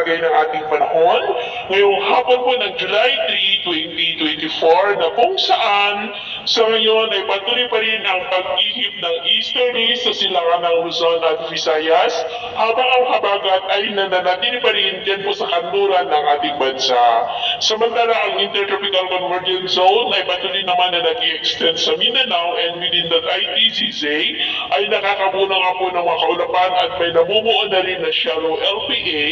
lagay ng ating panahon ngayong hapon po ng July 3, 2024 na kung saan sa ngayon ay patuloy pa rin ang pag-ihip ng easterlies sa silangan ng Luzon at Visayas habang ang habagat ay nananatili pa rin dyan po sa kanluran ng ating bansa. Samantala ang Intertropical Convergence Zone ay patuloy naman na nag-i-extend sa Mindanao and within that ITCZ ay nakakabuo nga po ng mga kaulapan at may namumuo na rin na shallow LPA,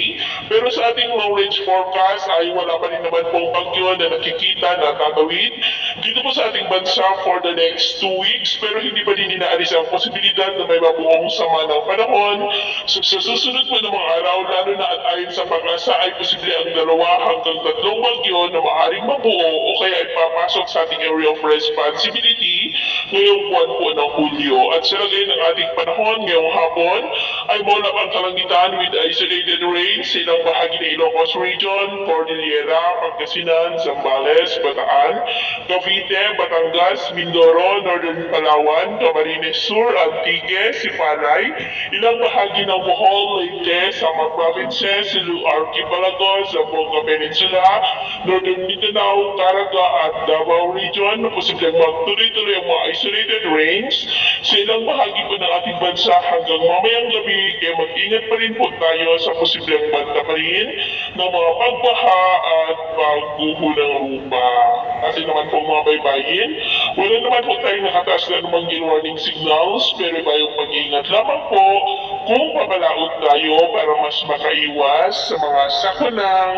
pero sa ating long range forecast ay wala pa rin naman pong bagyo na nakikita na tatawid dito po sa ating bansa for the next 2 weeks, pero hindi pa din inaalis ang posibilidad na may mabuong sama ng panahon. So, sa susunod po ng mga araw, lalo na at ayon sa pag-asa ay posible ang 2 hanggang 3 bagyo na maaaring mabuo o kaya ay papasok sa ating area of responsibility ngayong buwan po ng Hulyo. At sa lagay ng ating panahon ngayong hapon ay maulap ang kalangitan with isolated rain sa ilang bahagi ng Ilocos Region, Cordillera, Pangasinan, Zambales, Bataan, Cavite, Batangas, Mindoro, Northern Palawan, Camarines Sur, Antique, Sipalay, ilang bahagi ng Bohol, Leyte, Samar Provinces, Silu Archipelago, Zamboanga Peninsula, Northern Mindanao, Caraga at Davao Region na posibleng magtuloy-tuloy ang mga isolated rains sa ilang bahagi po ng ating bansa hanggang mamayang gabi, kaya mag-ingat pa rin po tayo sa posibleng banta pa rin ng mga pagbaha at pagguho ng lupa. Kasi naman po mga baybayin, wala naman po tayong nakataas na namang warning signals, pero bayong pag-iingat lamang po kung papalaot tayo para mas makaiwas sa mga sakunang